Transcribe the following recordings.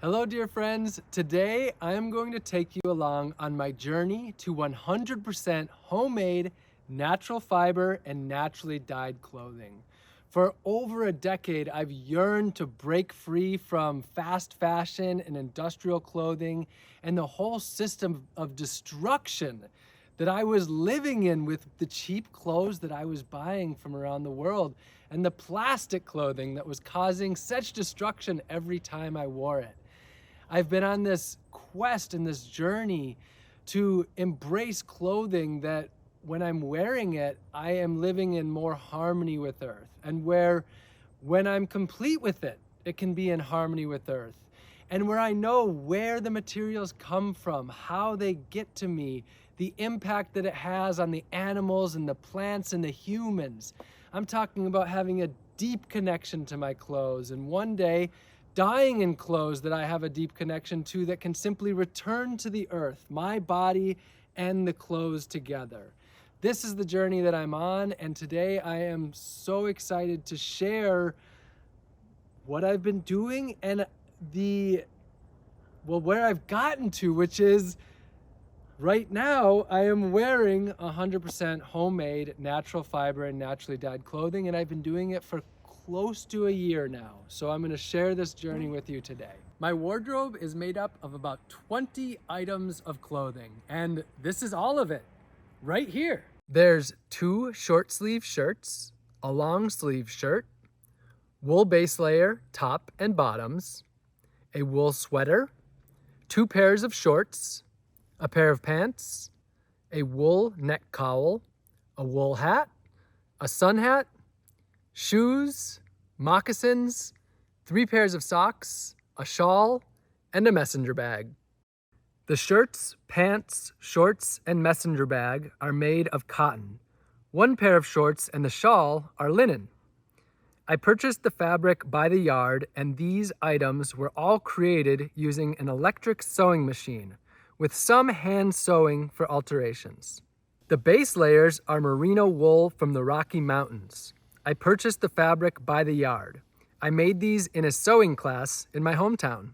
Hello, dear friends. Today, I am going to take you along on my journey to 100% homemade, natural fiber, and naturally dyed clothing. For over a decade, I've yearned to break free from fast fashion and industrial clothing and the whole system of destruction that I was living in with the cheap clothes that I was buying from around the world and the plastic clothing that was causing such destruction every time I wore it. I've been on this quest and this journey to embrace clothing that when I'm wearing it, I am living in more harmony with Earth, and where when I'm complete with it, it can be in harmony with Earth. And where I know where the materials come from, how they get to me, the impact that it has on the animals and the plants and the humans. I'm talking about having a deep connection to my clothes, and one day dying in clothes that I have a deep connection to that can simply return to the earth, my body and the clothes together. This is the journey that I'm on, and today I am so excited to share what I've been doing and where I've gotten to, which is right now I am wearing 100% homemade natural fiber and naturally dyed clothing, and I've been doing it for close to a year now. So I'm going to share this journey with you today. My wardrobe is made up of about 20 items of clothing, and this is all of it right here. There's 2 short sleeve shirts, a long sleeve shirt, wool base layer, top and bottoms, a wool sweater, 2 pairs of shorts, a pair of pants, a wool neck cowl, a wool hat, a sun hat, shoes, moccasins, 3 pairs of socks, a shawl, and a messenger bag. The shirts, pants, shorts, and messenger bag are made of cotton. 1 pair of shorts and the shawl are linen. I purchased the fabric by the yard, and these items were all created using an electric sewing machine, with some hand sewing for alterations. The base layers are merino wool from the Rocky Mountains. I purchased the fabric by the yard. I made these in a sewing class in my hometown.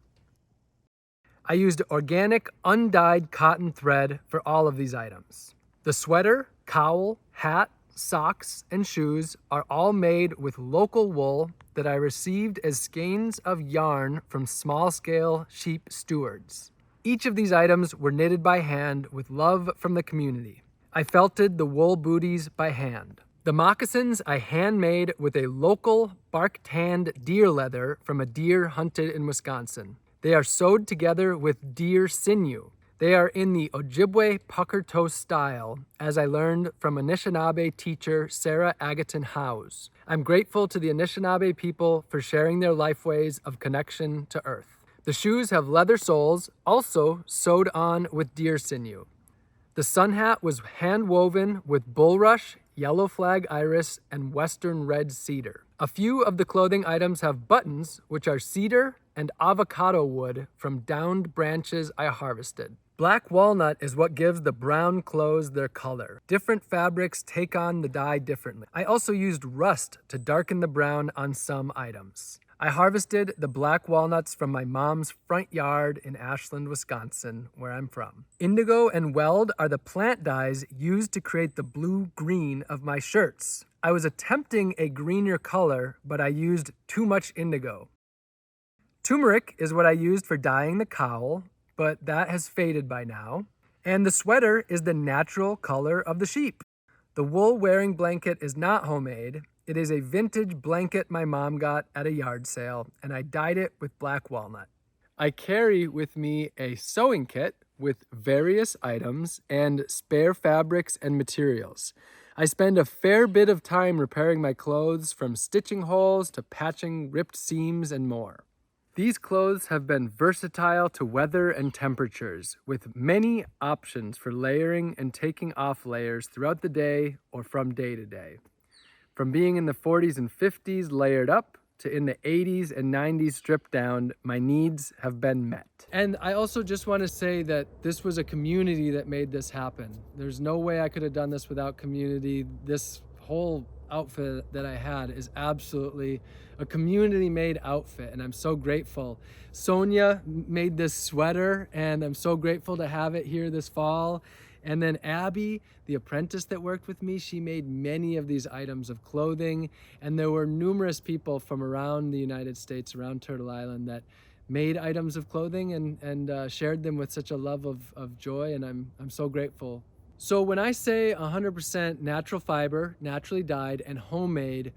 I used organic, undyed cotton thread for all of these items. The sweater, cowl, hat, socks, and shoes are all made with local wool that I received as skeins of yarn from small-scale sheep stewards. Each of these items were knitted by hand with love from the community. I felted the wool booties by hand. The moccasins I handmade with a local bark-tanned deer leather from a deer hunted in Wisconsin. They are sewed together with deer sinew. They are in the Ojibwe pucker toe style, as I learned from Anishinaabe teacher Sarah Agaton Howes. I'm grateful to the Anishinaabe people for sharing their lifeways of connection to earth. The shoes have leather soles, also sewed on with deer sinew. The sun hat was hand-woven with bulrush, yellow flag iris, and western red cedar. A few of the clothing items have buttons, which are cedar and avocado wood from downed branches I harvested. Black walnut is what gives the brown clothes their color. Different fabrics take on the dye differently. I also used rust to darken the brown on some items. I harvested the black walnuts from my mom's front yard in Ashland, Wisconsin, where I'm from. Indigo and weld are the plant dyes used to create the blue-green of my shirts. I was attempting a greener color, but I used too much indigo. Turmeric is what I used for dyeing the cowl, but that has faded by now. And the sweater is the natural color of the sheep. The wool-wearing blanket is not homemade. It is a vintage blanket my mom got at a yard sale, and I dyed it with black walnut. I carry with me a sewing kit with various items and spare fabrics and materials. I spend a fair bit of time repairing my clothes, from stitching holes to patching ripped seams and more. These clothes have been versatile to weather and temperatures, with many options for layering and taking off layers throughout the day or from day to day. From being in the 40s and 50s layered up to in the 80s and 90s stripped down, my needs have been met. And I also just want to say that this was a community that made this happen. There's no way I could have done this without community. This whole outfit that I had is absolutely a community-made outfit, and I'm so grateful. Sonia made this sweater, and I'm so grateful to have it here this fall. And then Abby, the apprentice that worked with me, she made many of these items of clothing, and there were numerous people from around the United States, around Turtle Island, that made items of clothing and shared them with such a love of joy, and I'm so grateful. So when I say 100% natural fiber, naturally dyed, and homemade,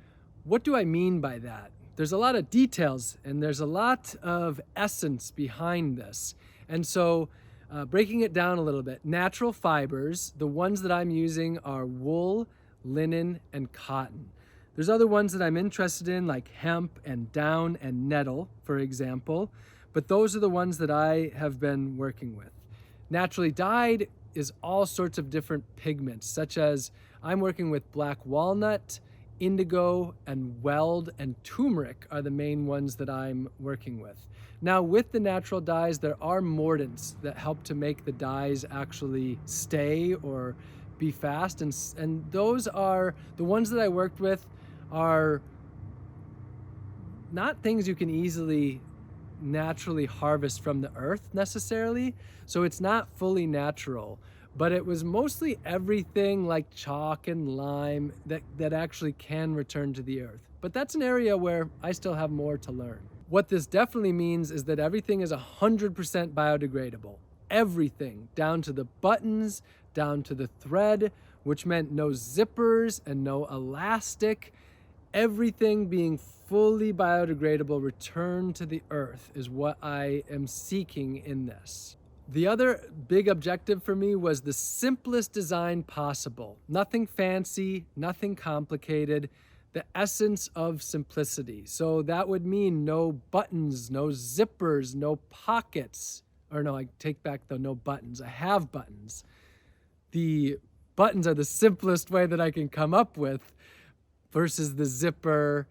what do I mean by that? There's a lot of details and there's a lot of essence behind this. And so breaking it down a little bit, natural fibers, the ones that I'm using are wool, linen, and cotton. There's other ones that I'm interested in, like hemp and down and nettle, for example, but those are the ones that I have been working with. Naturally dyed is all sorts of different pigments, such as I'm working with black walnut, indigo, and weld, and turmeric are the main ones that I'm working with. Now, with the natural dyes, there are mordants that help to make the dyes actually stay or be fast, and those are the ones that I worked with are not things you can easily naturally harvest from the earth necessarily, so it's not fully natural, but it was mostly everything like chalk and lime that actually can return to the earth. But that's an area where I still have more to learn. What this definitely means is that everything is 100% biodegradable. Everything, down to the buttons, down to the thread, which meant no zippers and no elastic. Everything being fully biodegradable, return to the earth is what I am seeking in this. The other big objective for me was the simplest design possible. Nothing fancy, nothing complicated, the essence of simplicity. So that would mean no buttons, no zippers, no pockets. Or no, I take back the no buttons. I have buttons. The buttons are the simplest way that I can come up with versus the zipper.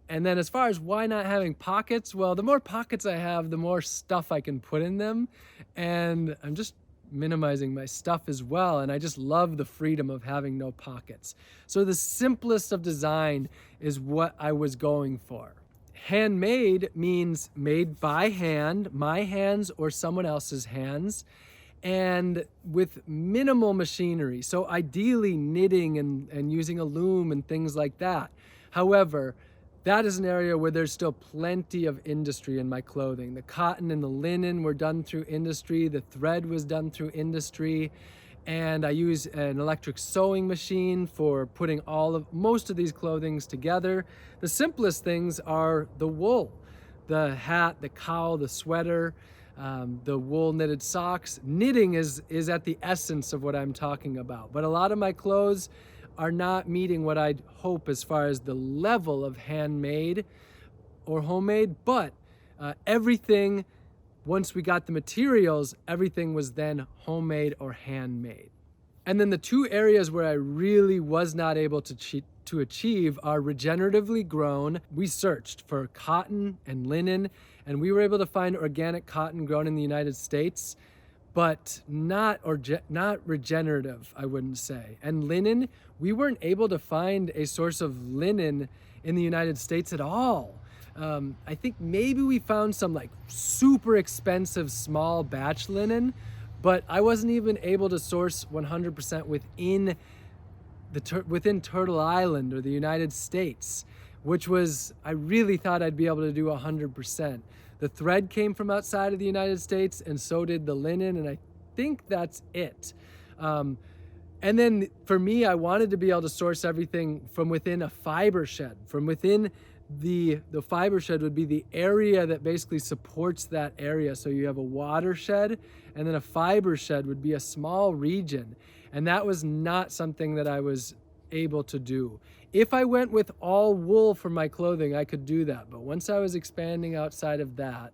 And then as far as why not having pockets, well, the more pockets I have, the more stuff I can put in them. And I'm just minimizing my stuff as well. And I just love the freedom of having no pockets. So the simplest of design is what I was going for. Handmade means made by hand, my hands or someone else's hands, and with minimal machinery. So ideally knitting and using a loom and things like that. However, that is an area where there's still plenty of industry in my clothing. The cotton and the linen were done through industry. The thread was done through industry. And I use an electric sewing machine for putting most of these clothings together. The simplest things are the wool, the hat, the cowl, the sweater, the wool knitted socks. Knitting is at the essence of what I'm talking about. But a lot of my clothes are not meeting what I'd hope as far as the level of handmade or homemade, but everything, once we got the materials, everything was then homemade or handmade. And then the two areas where I really was not able to achieve are regeneratively grown. We searched for cotton and linen, and we were able to find organic cotton grown in the United States, but not regenerative, I wouldn't say. And linen, we weren't able to find a source of linen in the United States at all. I think maybe we found some like super expensive small batch linen, but I wasn't even able to source 100% within Turtle Island or the United States, which was, I really thought I'd be able to do 100%. The thread came from outside of the United States, and so did the linen, and I think that's it. And then for me, I wanted to be able to source everything from within a fiber shed. From within the fiber shed would be the area that basically supports that area. So you have a watershed, and then a fiber shed would be a small region. And that was not something that I was able to do. If I went with all wool for my clothing, I could do that. But once I was expanding outside of that,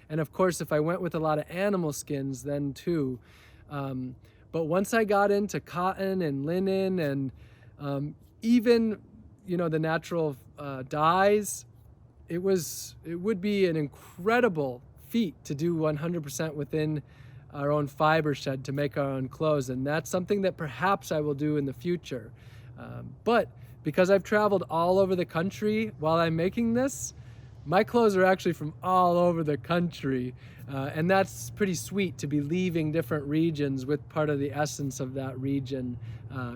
and of course, if I went with a lot of animal skins, then too. But once I got into cotton and linen and even, the natural dyes, it would be an incredible feat to do 100% within our own fiber shed to make our own clothes. And that's something that perhaps I will do in the future. But because I've traveled all over the country while I'm making this, my clothes are actually from all over the country. And that's pretty sweet to be leaving different regions with part of the essence of that region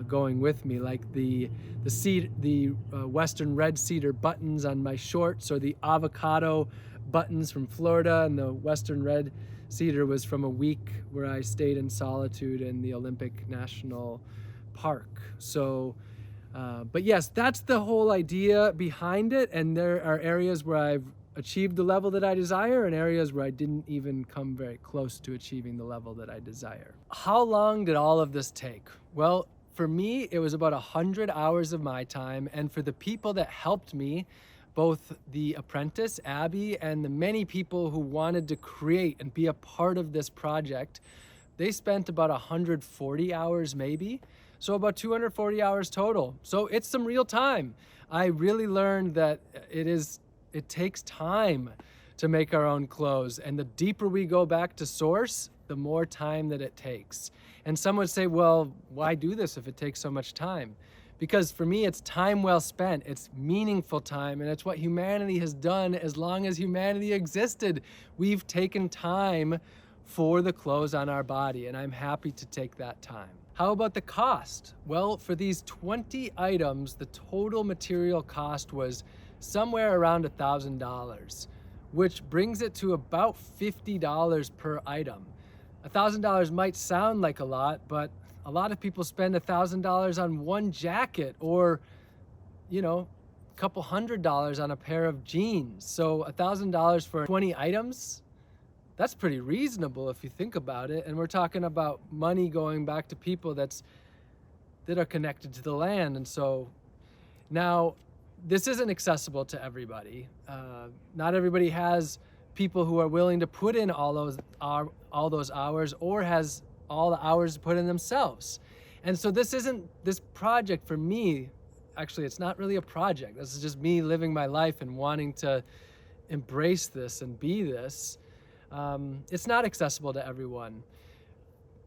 going with me, like the Western red cedar buttons on my shorts, or the avocado buttons from Florida, and the Western red cedar was from a week where I stayed in solitude in the Olympic National Park. So, but yes, that's the whole idea behind it. And there are areas where I've achieved the level that I desire, and areas where I didn't even come very close to achieving the level that I desire. How long did all of this take? Well, for me, it was about 100 hours of my time. And for the people that helped me, both the apprentice, Abby, and the many people who wanted to create and be a part of this project, they spent about 140 hours maybe. So about 240 hours total. So it's some real time. I really learned that it takes time to make our own clothes. And the deeper we go back to source, the more time that it takes. And some would say, well, why do this if it takes so much time? Because for me, it's time well spent. It's meaningful time, and it's what humanity has done as long as humanity existed. We've taken time for the clothes on our body, and I'm happy to take that time. How about the cost? Well, for these 20 items, the total material cost was somewhere around $1,000, which brings it to about $50 per item. $1,000 might sound like a lot, but a lot of people spend $1,000 on one jacket, or, a couple $100 on a pair of jeans. So $1,000 for 20 items, that's pretty reasonable if you think about it. And we're talking about money going back to people that are connected to the land. And so now, this isn't accessible to everybody. Not everybody has people who are willing to put in all those hours, or has all the hours to put in themselves. And so this project for me, actually, it's not really a project. This is just me living my life and wanting to embrace this and be this. It's not accessible to everyone.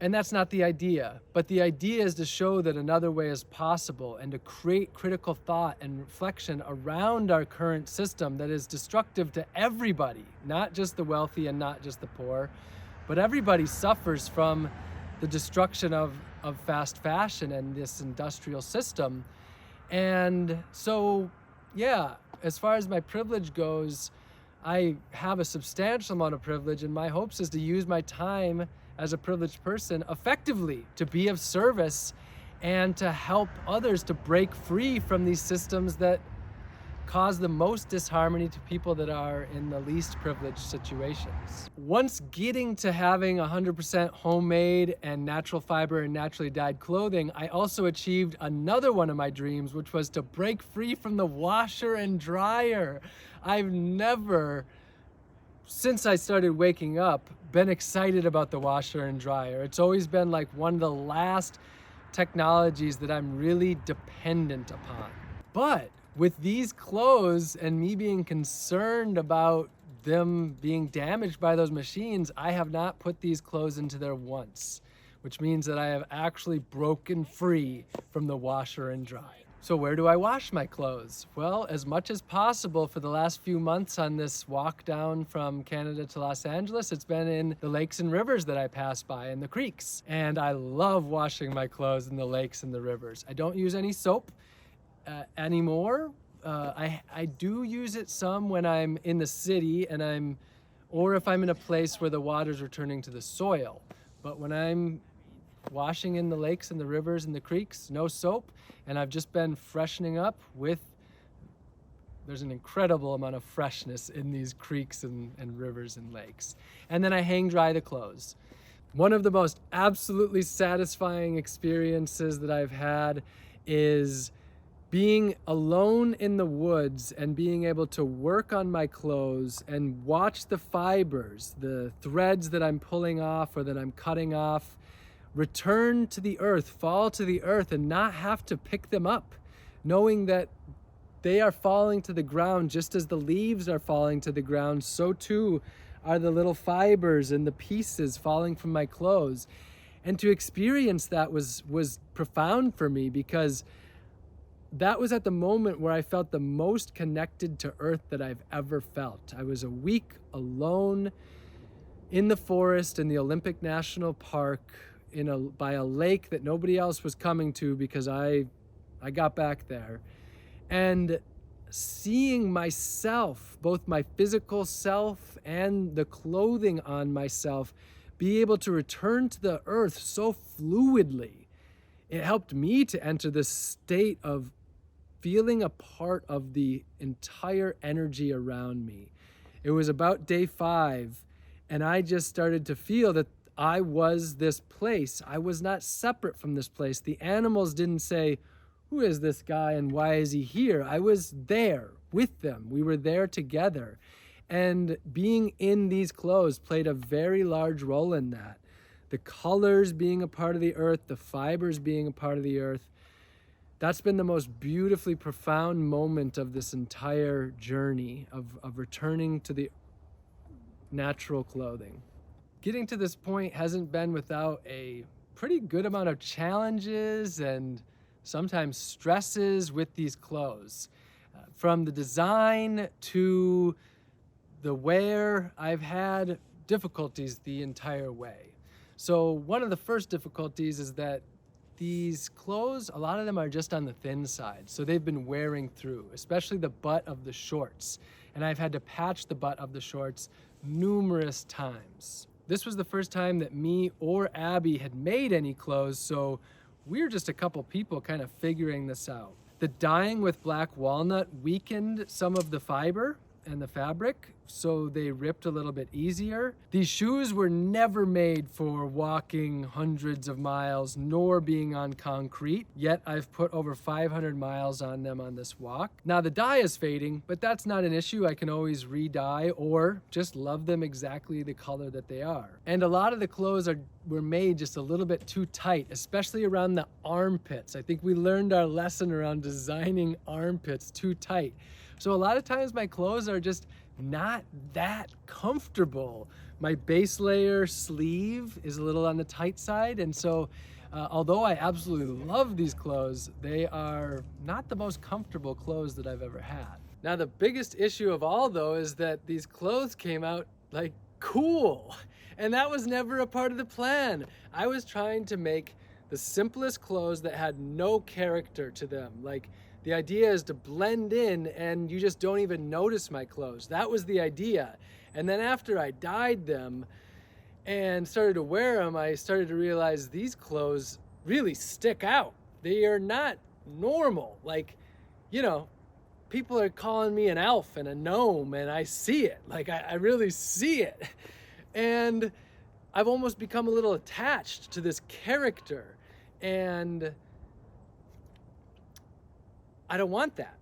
And that's not the idea. But the idea is to show that another way is possible, and to create critical thought and reflection around our current system that is destructive to everybody, not just the wealthy and not just the poor, but everybody suffers from the destruction of fast fashion and this industrial system. And so, yeah, as far as my privilege goes, I have a substantial amount of privilege, and my hopes is to use my time as a privileged person effectively to be of service and to help others to break free from these systems that cause the most disharmony to people that are in the least privileged situations. Once getting to having 100% homemade and natural fiber and naturally dyed clothing, I also achieved another one of my dreams, which was to break free from the washer and dryer. I've never, since I started waking up, been excited about the washer and dryer. It's always been like one of the last technologies that I'm really dependent upon. But with these clothes and me being concerned about them being damaged by those machines, I have not put these clothes into there once, which means that I have actually broken free from the washer and dryer. So where do I wash my clothes? Well, as much as possible for the last few months on this walk down from Canada to Los Angeles, it's been in the lakes and rivers that I pass by, and the creeks. And I love washing my clothes in the lakes and the rivers. I don't use any soap anymore. I do use it some when I'm in the city or if I'm in a place where the water's returning to the soil. But when I'm washing in the lakes and the rivers and the creeks, no soap. And I've just been freshening up there's an incredible amount of freshness in these creeks and rivers and lakes. And then I hang dry the clothes. One of the most absolutely satisfying experiences that I've had is being alone in the woods and being able to work on my clothes and watch the fibers, the threads that I'm pulling off or that I'm cutting off, return to the earth, fall to the earth, and not have to pick them up, knowing that they are falling to the ground just as the leaves are falling to the ground. So too are the little fibers and the pieces falling from my clothes. And to experience that was profound for me, because that was at the moment where I felt the most connected to earth that I've ever felt. I was a week alone in the forest in the Olympic National Park by a lake that nobody else was coming to because I got back there. And seeing myself, both my physical self and the clothing on myself, be able to return to the earth so fluidly, it helped me to enter this state of feeling a part of the entire energy around me. It was about day 5, and I just started to feel that I was this place. I was not separate from this place. The animals didn't say, "Who is this guy and why is he here?" I was there with them. We were there together. And being in these clothes played a very large role in that. The colors being a part of the earth, the fibers being a part of the earth. That's been the most beautifully profound moment of this entire journey of returning to the natural clothing. Getting to this point hasn't been without a pretty good amount of challenges and sometimes stresses with these clothes. From the design to the wear, I've had difficulties the entire way. So one of the first difficulties is that these clothes, a lot of them are just on the thin side. So they've been wearing through, especially the butt of the shorts. And I've had to patch the butt of the shorts numerous times. This was the first time that me or Abby had made any clothes, so we're just a couple people kind of figuring this out. The dyeing with black walnut weakened some of the fiber and the fabric, so they ripped a little bit easier. These shoes were never made for walking hundreds of miles nor being on concrete, yet I've put over 500 miles on them on this walk. Now the dye is fading, but that's not an issue. I can always re-dye or just love them exactly the color that they are. And a lot of the clothes were made just a little bit too tight, especially around the armpits. I think we learned our lesson around designing armpits too tight. So a lot of times my clothes are just not that comfortable. My base layer sleeve is a little on the tight side, and so although I absolutely love these clothes, they are not the most comfortable clothes that I've ever had. Now the biggest issue of all though is that these clothes came out like cool, and that was never a part of the plan. I was trying to make the simplest clothes that had no character to them. Like, the idea is to blend in and you just don't even notice my clothes. That was the idea. And then after I dyed them and started to wear them, I started to realize these clothes really stick out. They are not normal. Like, you know, people are calling me an elf and a gnome, and I see it. Like, I really see it. And I've almost become a little attached to this character. And I don't want that.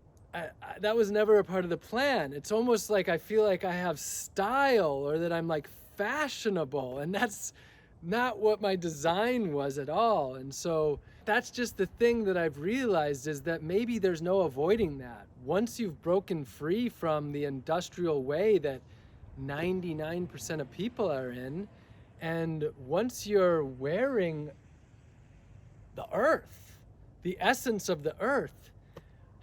That was never a part of the plan. It's almost like I feel like I have style or that I'm like fashionable, and that's not what my design was at all. And so that's just the thing that I've realized, is that maybe there's no avoiding that. Once you've broken free from the industrial way that 99% of people are in, and once you're wearing the earth, the essence of the earth,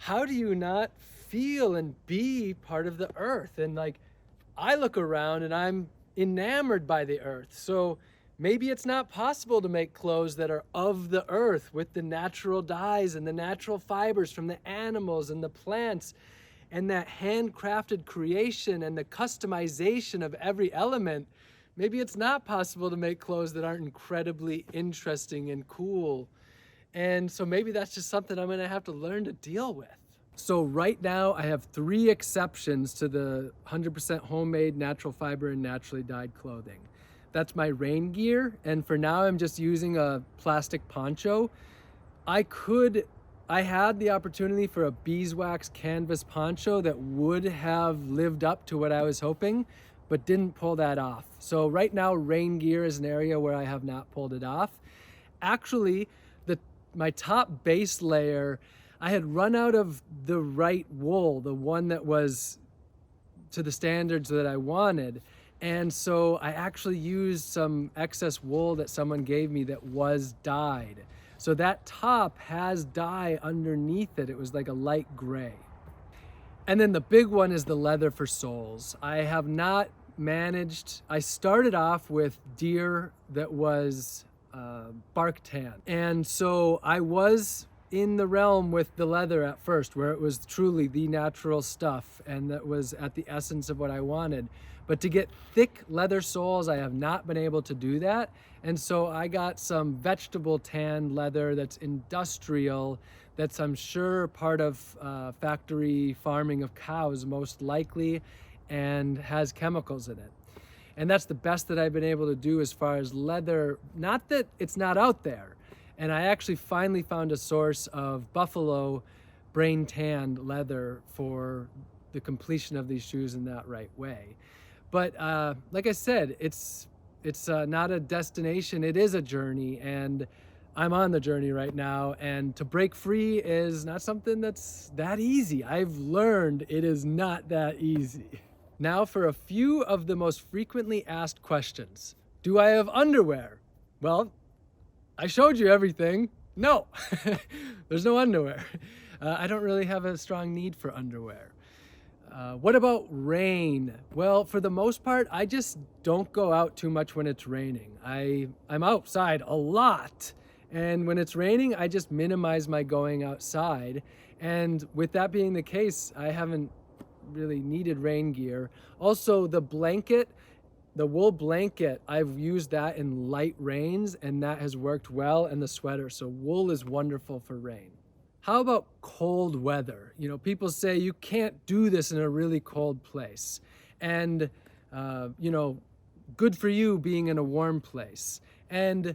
how do you not feel and be part of the earth? And like, I look around and I'm enamored by the earth. So maybe it's not possible to make clothes that are of the earth with the natural dyes and the natural fibers from the animals and the plants and that handcrafted creation and the customization of every element. Maybe it's not possible to make clothes that aren't incredibly interesting and cool. And so maybe that's just something I'm gonna have to learn to deal with. So right now I have 3 exceptions to the 100% homemade, natural fiber, and naturally dyed clothing. That's my rain gear, and for now I'm just using a plastic poncho. I had the opportunity for a beeswax canvas poncho that would have lived up to what I was hoping, but didn't pull that off. So right now rain gear is an area where I have not pulled it off. Actually, my top base layer, I had run out of the right wool, the one that was to the standards that I wanted. And so I actually used some excess wool that someone gave me that was dyed. So that top has dye underneath it. It was like a light gray. And then the big one is the leather for soles. I have not managed, I started off with deer that was bark tan. And so I was in the realm with the leather at first, where it was truly the natural stuff and that was at the essence of what I wanted. But to get thick leather soles, I have not been able to do that. And so I got some vegetable tanned leather that's industrial, that's I'm sure part of factory farming of cows most likely, and has chemicals in it. And that's the best that I've been able to do as far as leather. Not that it's not out there. And I actually finally found a source of buffalo brain tanned leather for the completion of these shoes in that right way. But like I said, it's not a destination, it is a journey, and I'm on the journey right now. And to break free is not something that's that easy. I've learned it is not that easy. Now for a few of the most frequently asked questions. Do I have underwear? Well, I showed you everything. No, there's no underwear. I don't really have a strong need for underwear. What about rain? Well, for the most part, I just don't go out too much when it's raining. I'm outside a lot. And when it's raining, I just minimize my going outside. And with that being the case, I haven't really needed rain gear. Also, the blanket, the wool blanket, I've used that in light rains and that has worked well, and the sweater. So wool is wonderful for rain. How about cold weather? You know, people say you can't do this in a really cold place. And, you know, good for you being in a warm place. And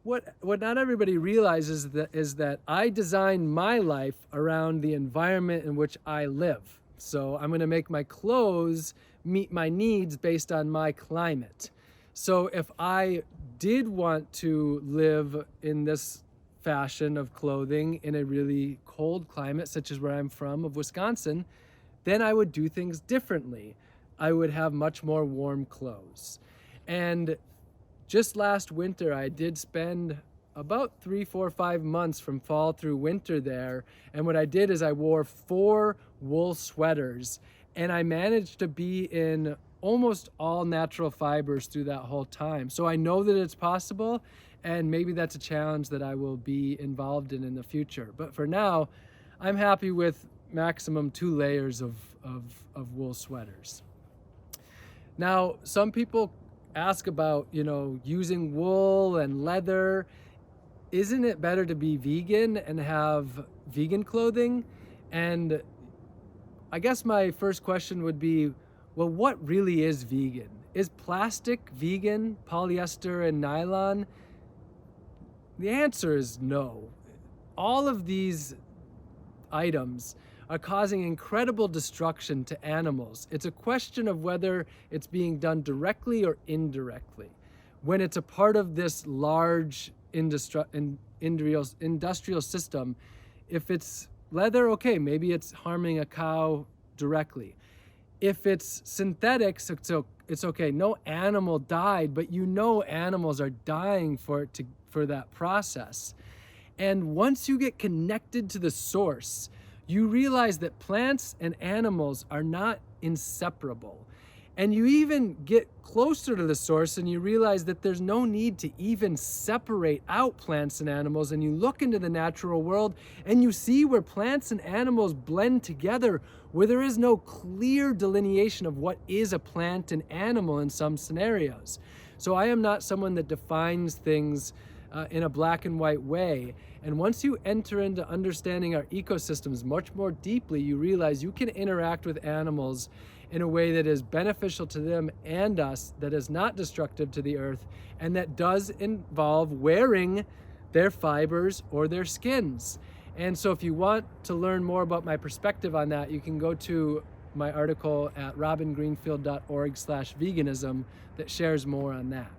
what not everybody realizes is that I design my life around the environment in which I live. So I'm going to make my clothes meet my needs based on my climate. So if I did want to live in this fashion of clothing in a really cold climate, such as where I'm from, of Wisconsin, then I would do things differently. I would have much more warm clothes. And just last winter, I did spend about 3, 4, 5 months from fall through winter there. And what I did is I wore 4 wool sweaters, and I managed to be in almost all natural fibers through that whole time. So I know that it's possible, and maybe that's a challenge that I will be involved in the future. But for now, I'm happy with maximum 2 layers of wool sweaters. Now, some people ask about, you know, using wool and leather. Isn't it better to be vegan and have vegan clothing? And I guess my first question would be, well, what really is vegan? Is plastic vegan, polyester and nylon? The answer is no. All of these items are causing incredible destruction to animals. It's a question of whether it's being done directly or indirectly. When it's a part of this large industrial system, if it's leather, okay, maybe it's harming a cow directly. If it's synthetics, it's okay. No animal died, but you know animals are dying for that process. And once you get connected to the source, you realize that plants and animals are not inseparable. And you even get closer to the source and you realize that there's no need to even separate out plants and animals. And you look into the natural world and you see where plants and animals blend together, where there is no clear delineation of what is a plant and animal in some scenarios. So I am not someone that defines things in a black and white way. And once you enter into understanding our ecosystems much more deeply, you realize you can interact with animals in a way that is beneficial to them and us, that is not destructive to the earth, and that does involve wearing their fibers or their skins. And so if you want to learn more about my perspective on that, you can go to my article at robingreenfield.org/veganism that shares more on that.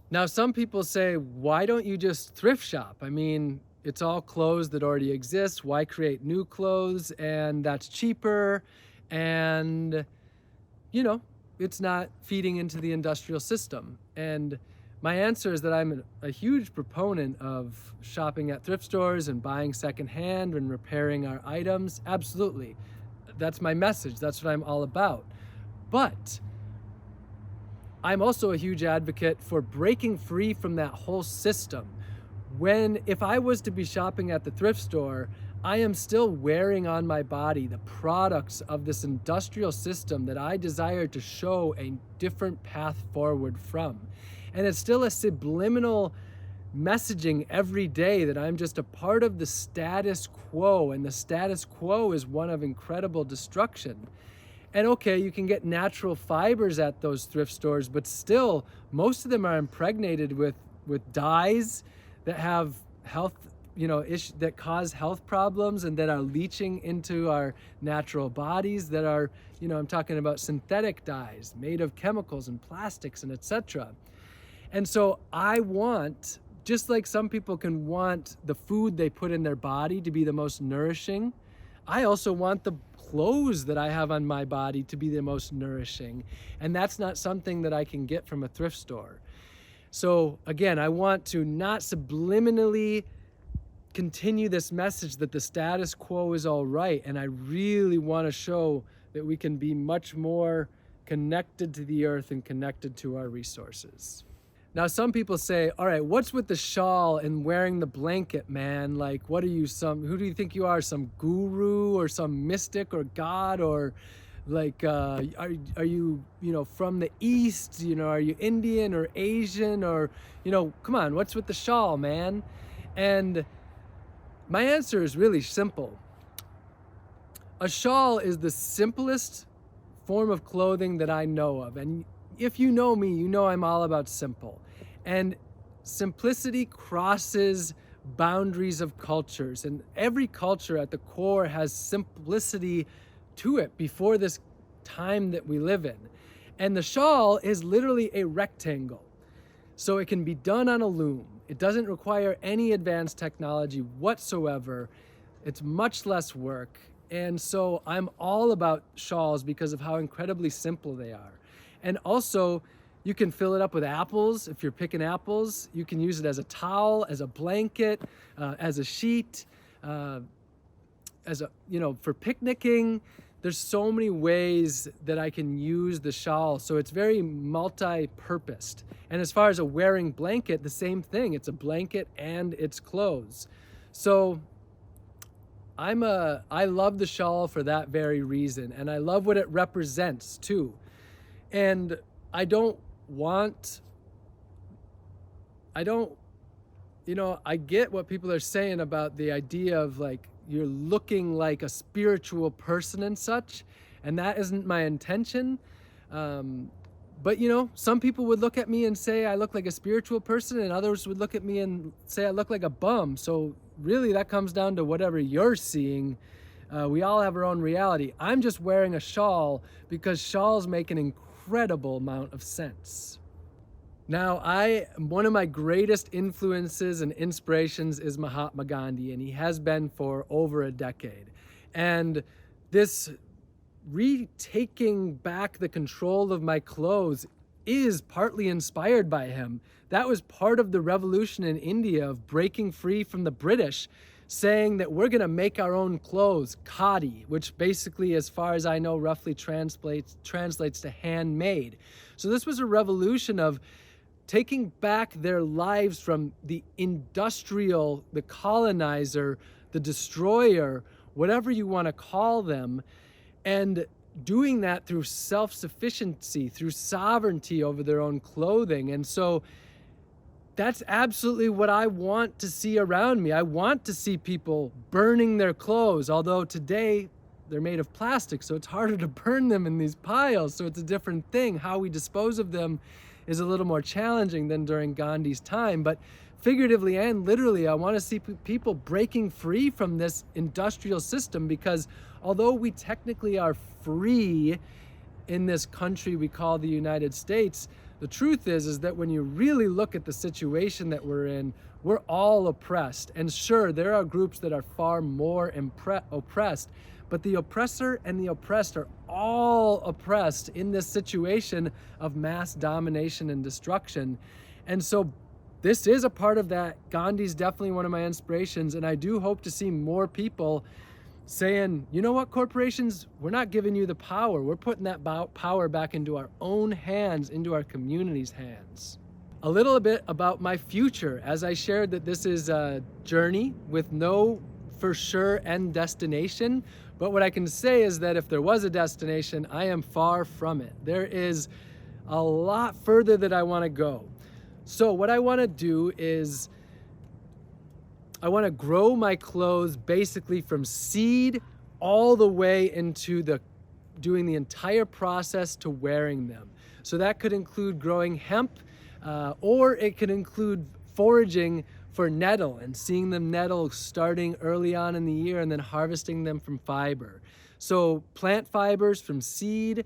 Now, some people say, why don't you just thrift shop? I mean, it's all clothes that already exist. Why create new clothes? And that's cheaper. And, you know, it's not feeding into the industrial system. And My answer is that I'm a huge proponent of shopping at thrift stores and buying secondhand and repairing our items. Absolutely. That's my message. That's what I'm all about. But I'm also a huge advocate for breaking free from that whole system. If I was to be shopping at the thrift store, I am still wearing on my body the products of this industrial system that I desire to show a different path forward from. And it's still a subliminal messaging every day that I'm just a part of the status quo, and the status quo is one of incredible destruction. And okay, you can get natural fibers at those thrift stores, but still, most of them are impregnated with dyes that have health, that cause health problems and that are leaching into our natural bodies, that are, I'm talking about synthetic dyes made of chemicals and plastics and etc. And so I want, just like some people can want the food they put in their body to be the most nourishing, I also want the clothes that I have on my body to be the most nourishing. And that's not something that I can get from a thrift store. So again, I want to not subliminally continue this message that the status quo is all right. And I really want to show that we can be much more connected to the earth and connected to our resources. Now, some people say, all right, what's with the shawl and wearing the blanket, man? Like, what are you, who do you think you are? Some guru or some mystic or God? Or like, are you, from the East? Are you Indian or Asian? Or, come on, what's with the shawl, man? And my answer is really simple. A shawl is the simplest form of clothing that I know of. And if you know me, you know I'm all about simple. And simplicity crosses boundaries of cultures. And every culture at the core has simplicity to it before this time that we live in. And the shawl is literally a rectangle. So it can be done on a loom. It doesn't require any advanced technology whatsoever. It's much less work. And so I'm all about shawls because of how incredibly simple they are. And also, you can fill it up with apples. If you're picking apples, you can use it as a towel, as a blanket, as a sheet, for picnicking. There's so many ways that I can use the shawl. So it's very multi-purposed. And as far as a wearing blanket, the same thing. It's a blanket and it's clothes. So I love the shawl for that very reason. And I love what it represents too. And I get what people are saying about the idea of like, you're looking like a spiritual person and such, and that isn't my intention. But some people would look at me and say I look like a spiritual person, and others would look at me and say I look like a bum. So really that comes down to whatever you're seeing. We all have our own reality. I'm just wearing a shawl because shawls make an incredible amount of sense. Now, one of my greatest influences and inspirations is Mahatma Gandhi, and he has been for over a decade. And this retaking back the control of my clothes is partly inspired by him. That was part of the revolution in India of breaking free from the British, saying that we're going to make our own clothes, khadi, which basically, as far as I know, roughly translates to handmade. So this was a revolution of taking back their lives from the industrial, the colonizer, the destroyer, whatever you want to call them, and doing that through self-sufficiency, through sovereignty over their own clothing. And so that's absolutely what I want to see around me. I want to see people burning their clothes, although today they're made of plastic, so it's harder to burn them in these piles. So it's a different thing. How we dispose of them is a little more challenging than during Gandhi's time. But figuratively and literally, I want to see people breaking free from this industrial system, because although we technically are free in this country we call the United States, the truth is that when you really look at the situation that we're in, we're all oppressed. And sure, there are groups that are far more oppressed, but the oppressor and the oppressed are all oppressed in this situation of mass domination and destruction. And so this is a part of that. Gandhi's definitely one of my inspirations, and I do hope to see more people saying, you know what, corporations, we're not giving you the power. We're putting that power back into our own hands, into our community's hands. A little bit about my future. As I shared, that this is a journey with no for sure end destination. But what I can say is that if there was a destination, I am far from it. There is a lot further that I want to go. So what I want to do is I want to grow my clothes basically from seed all the way into doing the entire process to wearing them. So that could include growing hemp, or it could include foraging for nettle and seeing them nettle starting early on in the year and then harvesting them from fiber. So plant fibers from seed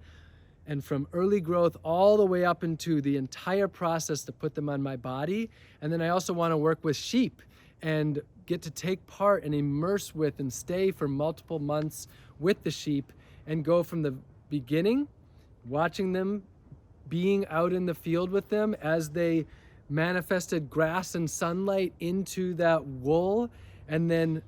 and from early growth all the way up into the entire process to put them on my body. And then I also want to work with sheep and get to take part and immerse with and stay for multiple months with the sheep and go from the beginning, watching them, being out in the field with them as they manifested grass and sunlight into that wool, and then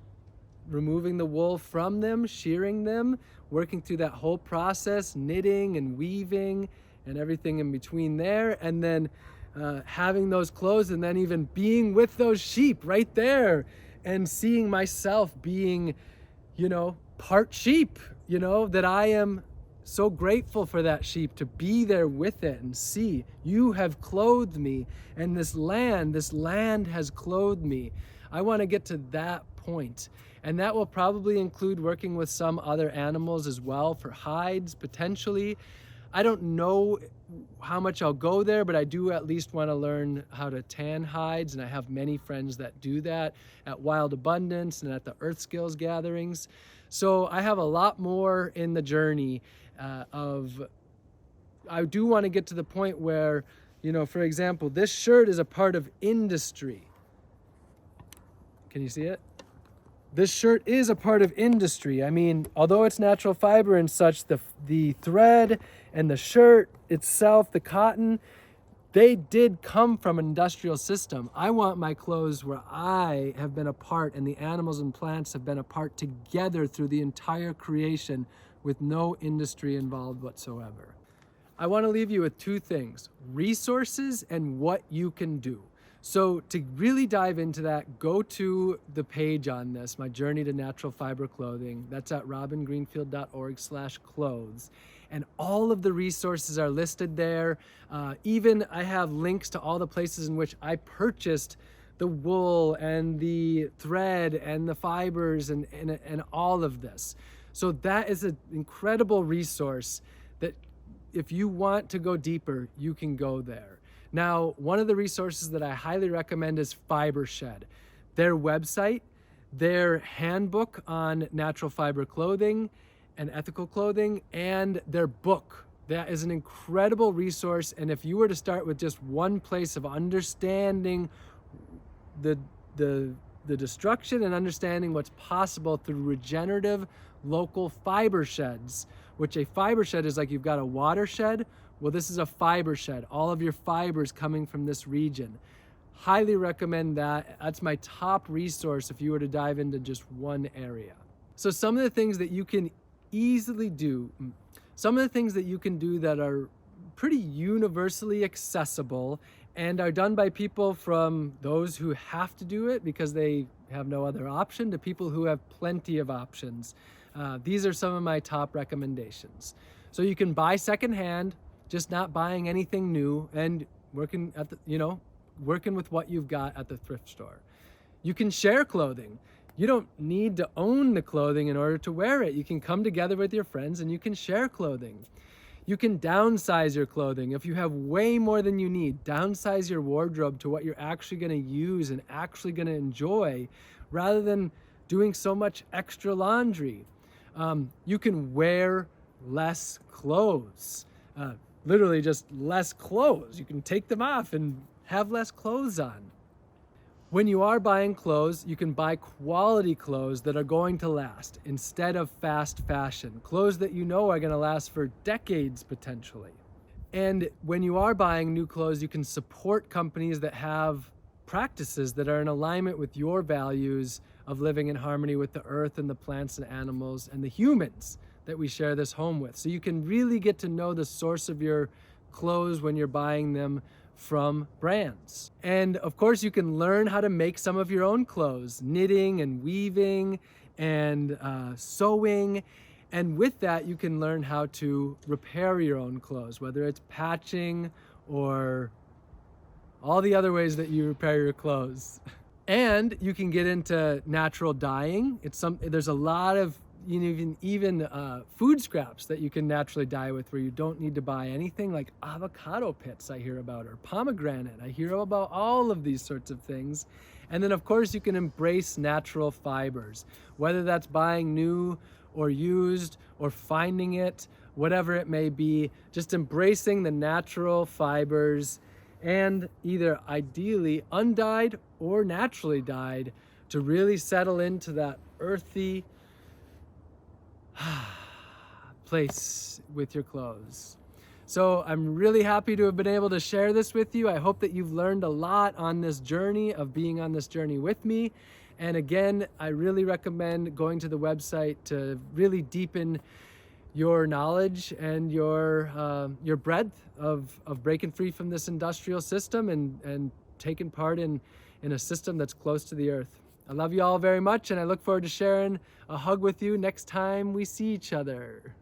removing the wool from them, shearing them, working through that whole process, knitting and weaving and everything in between there, and then having those clothes, and then even being with those sheep right there and seeing myself being, part sheep, that I am so grateful for that sheep, to be there with it and see, you have clothed me, and this land has clothed me. I want to get to that point. And that will probably include working with some other animals as well for hides, potentially. I don't know how much I'll go there, but I do at least want to learn how to tan hides, and I have many friends that do that at Wild Abundance and at the Earth Skills gatherings. So I have a lot more in the journey I do want to get to the point where, for example, this shirt is a part of industry. Can you see it? This shirt is a part of industry. I mean, although it's natural fiber and such, the thread and the shirt itself, the cotton, they did come from an industrial system. I want my clothes where I have been a part and the animals and plants have been a part together through the entire creation with no industry involved whatsoever. I want to leave you with two things: resources and what you can do. So to really dive into that, go to the page on this, my journey to natural fiber clothing. That's at robingreenfield.org/clothes. And all of the resources are listed there. Even I have links to all the places in which I purchased the wool and the thread and the fibers and all of this. So that is an incredible resource that if you want to go deeper, you can go there. Now, one of the resources that I highly recommend is FiberShed. Their website, their handbook on natural fiber clothing and ethical clothing, and their book. That is an incredible resource. And if you were to start with just one place of understanding the destruction and understanding what's possible through regenerative local fiber sheds, which a fiber shed is like you've got a watershed. Well, this is a fiber shed, all of your fibers coming from this region. Highly recommend that. That's my top resource if you were to dive into just one area. So some of the things that you can easily do, some of the things that you can do that are pretty universally accessible and are done by people, from those who have to do it because they have no other option to people who have plenty of options. These are some of my top recommendations. So you can buy secondhand, just not buying anything new, and working with what you've got at the thrift store. You can share clothing. You don't need to own the clothing in order to wear it. You can come together with your friends and you can share clothing. You can downsize your clothing. If you have way more than you need, downsize your wardrobe to what you're actually going to use and actually going to enjoy, rather than doing so much extra laundry. You can wear less clothes, literally just less clothes. You can take them off and have less clothes on. When you are buying clothes, you can buy quality clothes that are going to last instead of fast fashion, clothes that you know are going to last for decades potentially. And when you are buying new clothes, you can support companies that have practices that are in alignment with your values of living in harmony with the earth and the plants and animals and the humans that we share this home with. So you can really get to know the source of your clothes when you're buying them from brands. And of course, you can learn how to make some of your own clothes, knitting and weaving and sewing. And with that, you can learn how to repair your own clothes, whether it's patching or all the other ways that you repair your clothes. And you can get into natural dyeing. There's a lot of even food scraps that you can naturally dye with, where you don't need to buy anything, like avocado pits I hear about, or pomegranate. I hear about all of these sorts of things. And then of course you can embrace natural fibers, whether that's buying new or used or finding it, whatever it may be, just embracing the natural fibers, and either ideally undyed or naturally dyed, to really settle into that earthy place with your clothes. So I'm really happy to have been able to share this with you. I hope that you've learned a lot on this journey of being on this journey with me. And again, I really recommend going to the website to really deepen your knowledge and your breadth of breaking free from this industrial system and taking part in a system that's close to the earth. I love you all very much, and I look forward to sharing a hug with you next time we see each other.